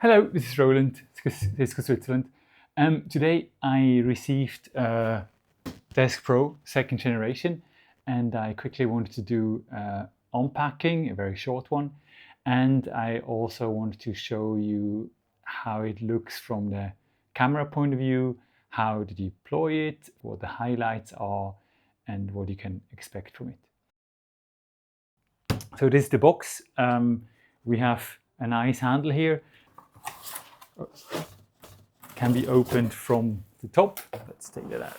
Hello, this is Roland, Cisco Switzerland. Today I received DeskPro 2nd generation, and I quickly wanted to do unpacking, a very short one. And I also wanted to show you how it looks from the camera point of view, how to deploy it, what the highlights are, and what you can expect from it. So this is the box. We have a nice handle here. Can be opened from the top. Let's take that out.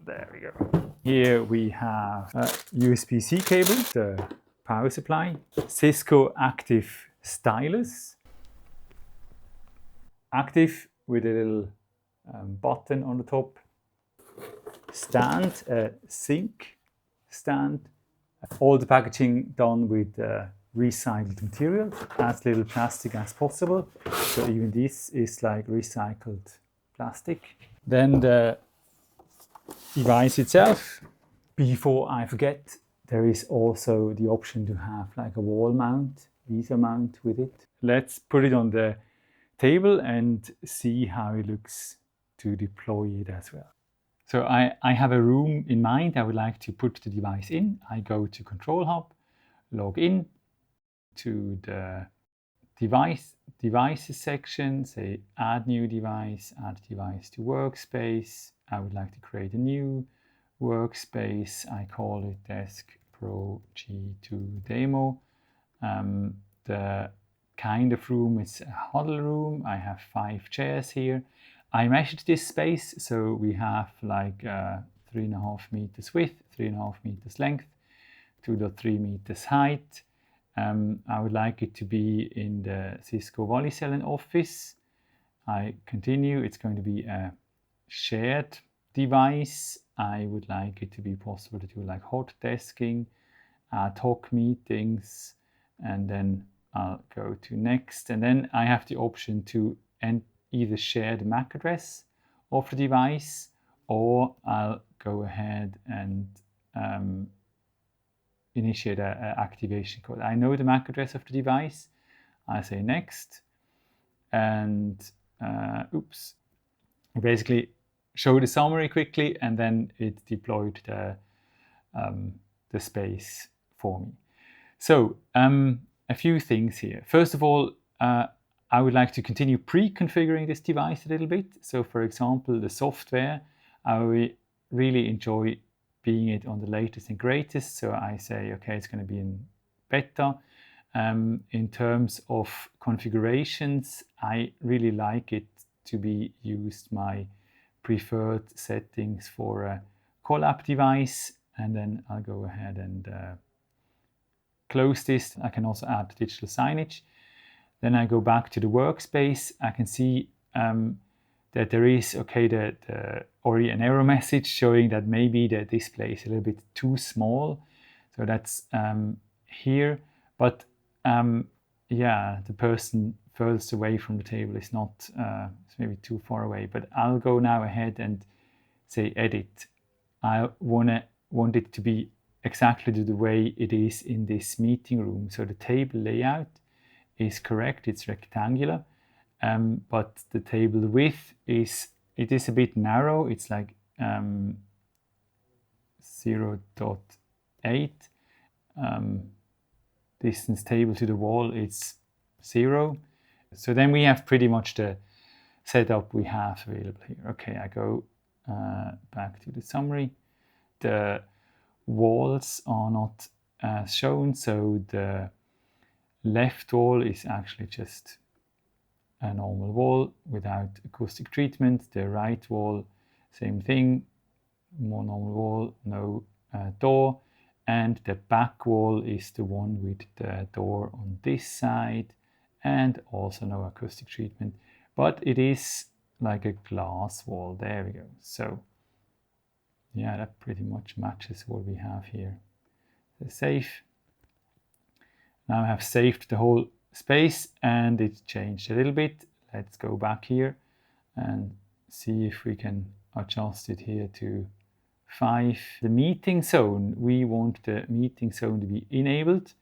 There we go. Here we have a USB-C cable, the power supply, Cisco active stylus, active with a little button on the top, stand, a sink stand, all the packaging done with recycled material, as little plastic as possible. So even this is like recycled plastic. Then the device itself. Before I forget, there is also the option to have like a wall mount, VESA mount with it. Let's put it on the table and see how it looks to deploy it as well. So I have a room in mind I would like to put the device in. I go to Control Hub, log in to the devices section, say add new device, add device to workspace. I would like to create a new workspace. I call it DeskPro G2 demo. The kind of room is a huddle room. I have 5 chairs here. I measured this space, so we have like 3.5 meters width, 3.5 meters length, 2.3 meters height. I would like it to be in the Cisco Wallisellen office. I continue. It's going to be a shared device. I would like it to be possible to do like hot desking, ad hoc meetings, and then I'll go to next. And then I have the option to either share the MAC address of the device, or I'll go ahead and initiate an activation code. I know the MAC address of the device. I say next, and basically show the summary quickly, and then it deployed the space for me. So a few things here. First of all, I would like to continue pre-configuring this device a little bit. So for example, the software, I really enjoy being it on the latest and greatest. So I say, okay, it's going to be in beta. In terms of configurations, I really like it to be used my preferred settings for a collab device. And then I'll go ahead and close this. I can also add digital signage. Then I go back to the workspace. I can see that there is, already an error message showing that maybe the display is a little bit too small. So that's here. But the person furthest away from the table is not, it's maybe too far away. But I'll go now ahead and say edit. I want it to be exactly the way it is in this meeting room. So the table layout is correct, it's rectangular, but the table width is a bit narrow. It's like 0.8. Distance table to the wall, it's 0. So then we have pretty much the setup we have available here. Okay, I go back to the summary. The walls are not as shown, so the left wall is actually just a normal wall without acoustic treatment. The right wall, same thing, more normal wall, no door. And the back wall is the one with the door on this side, and also no acoustic treatment. But it is like a glass wall. There we go. So yeah, that pretty much matches what we have here. So save. Now I have saved the whole space and it's changed a little bit. Let's go back here and see if we can adjust it here to 5. The meeting zone, we want the meeting zone to be enabled,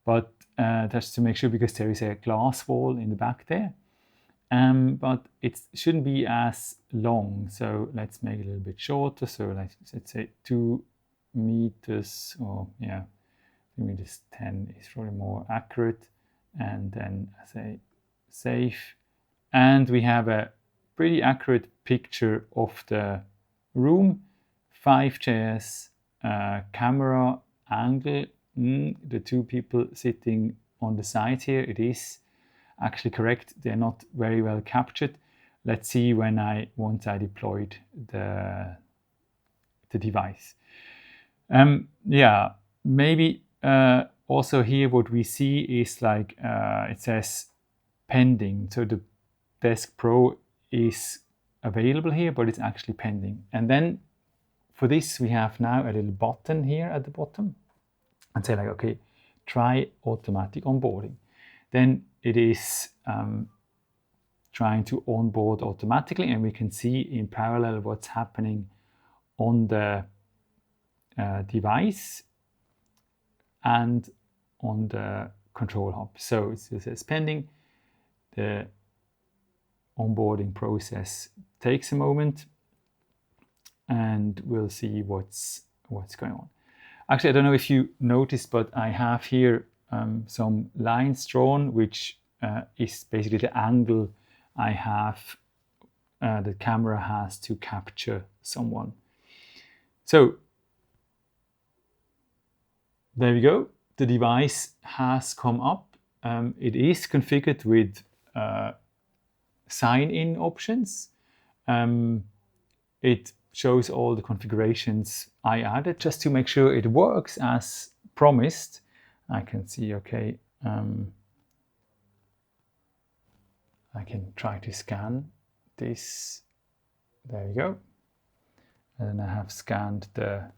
but that's to make sure, because there is a glass wall in the back there. but it shouldn't be as long. So let's make it a little bit shorter. So let's say 2 meters, or yeah, 2 meters 10 is probably more accurate. And then I say save. And we have a pretty accurate picture of the room. 5 chairs, camera angle, the 2 people sitting on the side here. It is actually correct. They're not very well captured. Let's see once I deployed the device. Yeah, maybe also here what we see is like it says pending. So the DeskPro is available here, but it's actually pending. And then for this, we have now a little button here at the bottom and say like, okay, try automatic onboarding. Then it is trying to onboard automatically, and we can see in parallel what's happening on the device and on the control hub. So it says pending. The onboarding process takes a moment, and we'll see what's going on. Actually, I don't know if you noticed, but I have here some lines drawn, which is basically the angle I have, the camera has to capture someone. So there we go. The device has come up. It is configured with sign-in options. It shows all the configurations I added just to make sure it works as promised. I can see, okay, I can try to scan this. There you go. And I have scanned the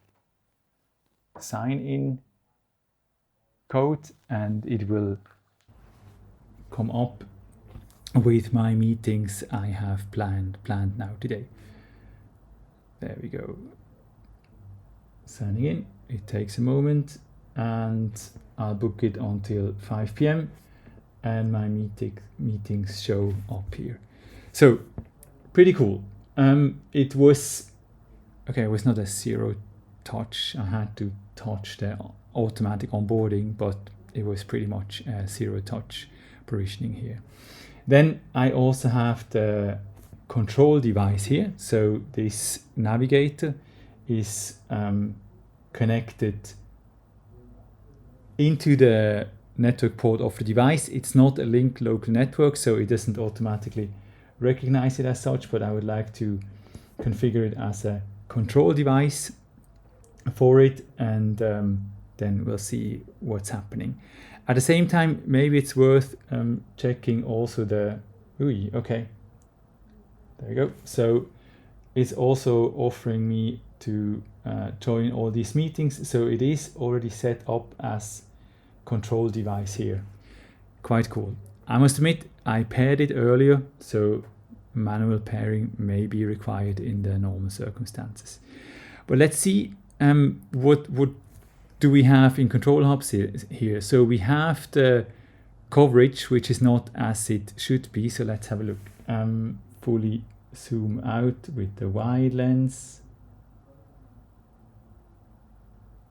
sign-in code, and it will come up with my meetings I have planned now today. There we go. Signing in. It takes a moment, and I'll book it until 5 p.m. and my meetings show up here. So pretty cool. It was not a zero touch. I had to touch the automatic onboarding, but it was pretty much a zero touch provisioning here. Then I also have the control device here. So this navigator is connected into the network port of the device. It's not a linked local network, so it doesn't automatically recognize it as such, but I would like to configure it as a control device for it, and then we'll see what's happening. At the same time, maybe it's worth checking also the okay, there you go. So it's also offering me to join all these meetings, so it is already set up as control device here. Quite cool. I must admit, I paired it earlier, so manual pairing may be required in the normal circumstances. But let's see what do we have in control hubs here. So we have the coverage, which is not as it should be. So let's have a look. Fully zoom out with the wide lens.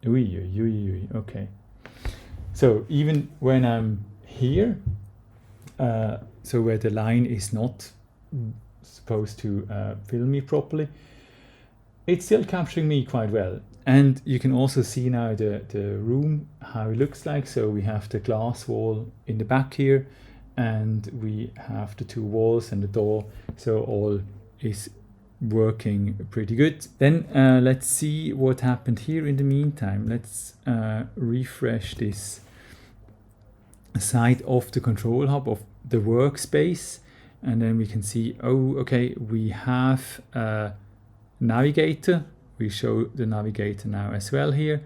Okay. So even when I'm here, so where the line is not supposed to film me properly, it's still capturing me quite well. And you can also see now the room, how it looks like. So we have the glass wall in the back here, and we have the 2 walls and the door. So all is working pretty good. Then let's see what happened here in the meantime. Let's refresh this side of the control hub of the workspace, and then we can see, oh, okay, we have a navigator. We show the navigator now as well here,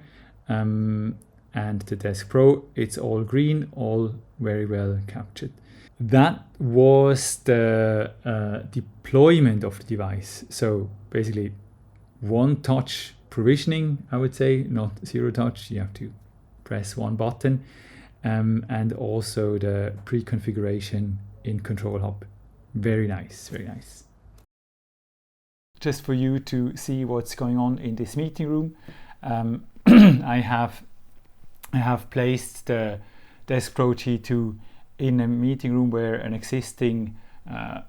and the DeskPro, it's all green, all very well captured. That was the deployment of the device. So basically 1 touch provisioning, I would say, not 0 touch. You have to press 1 button, and also the pre-configuration in Control Hub. Very nice, very nice. Just for you to see what's going on in this meeting room, I have placed the DeskPro G2 in a meeting room where an existing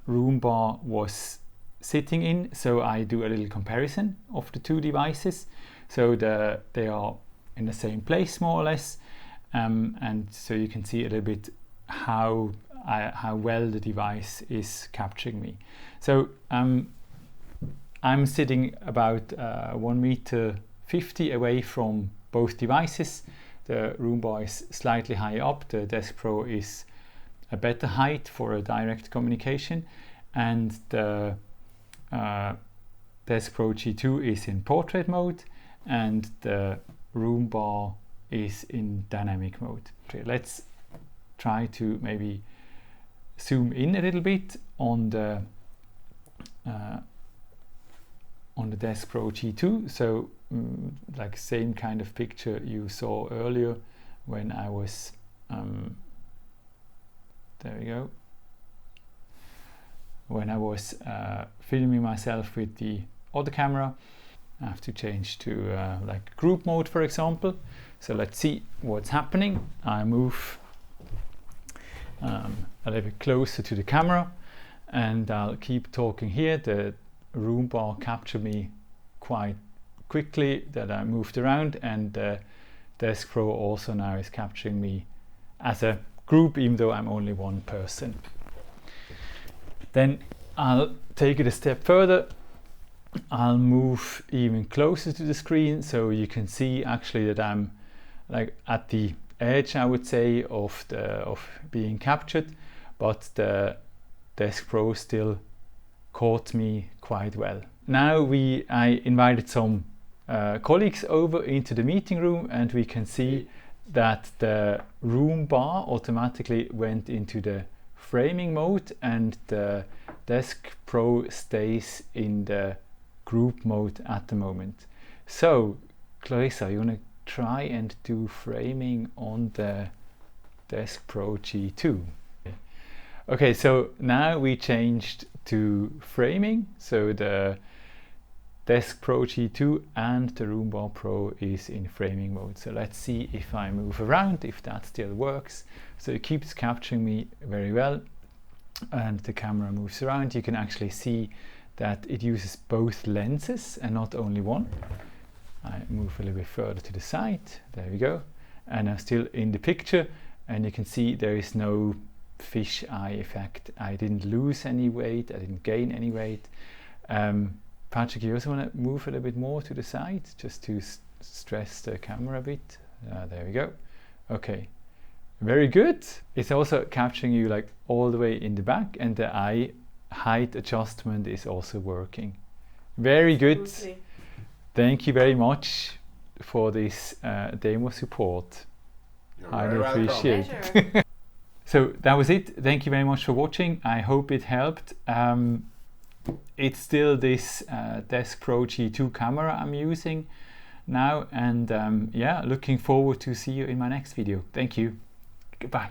room bar was sitting in. So I do a little comparison of the two devices. So they are in the same place more or less, and so you can see a little bit how well the device is capturing me. So I'm sitting about 1.50 meters away from both devices. The room bar is slightly higher up. The DeskPro is a better height for a direct communication, and the DeskPro G2 is in portrait mode, and the room bar is in dynamic mode. Okay, let's try to maybe zoom in a little bit on the DeskPro G2. So like same kind of picture you saw earlier when I was there we go, when I was filming myself with the other camera. I have to change to like group mode, for example. So let's see what's happening. I move a little bit closer to the camera, and I'll keep talking here. The room bar captured me quite quickly that I moved around, and the DeskPro also now is capturing me as a group, even though I'm only one person. Then I'll take it a step further. I'll move even closer to the screen, so you can see actually that I'm like at the edge, I would say, of being captured, but the DeskPro still caught me quite well. Now I invited some colleagues over into the meeting room, and we can see that the room bar automatically went into the framing mode, and the DeskPro stays in the group mode at the moment. So Clarissa, you want to try and do framing on the DeskPro G2? Okay, so now we changed to framing. So the DeskPro G2 and the Room Bar Pro is in framing mode. So let's see if I move around, if that still works. So it keeps capturing me very well, and the camera moves around. You can actually see that it uses both lenses and not only one. I move a little bit further to the side. There we go. And I'm still in the picture, and you can see there is no fish eye effect. I didn't lose any weight, I didn't gain any weight. Patrick, you also want to move a little bit more to the side just to stress the camera a bit. There we go. Okay, very good. It's also capturing you like all the way in the back, and the eye height adjustment is also working. Very good. Absolutely. Thank you very much for this demo support. I appreciate it. So that was it. Thank you very much for watching. I hope it helped. It's still this DeskPro G2 camera I'm using now, and yeah, looking forward to see you in my next video. Thank you. Goodbye.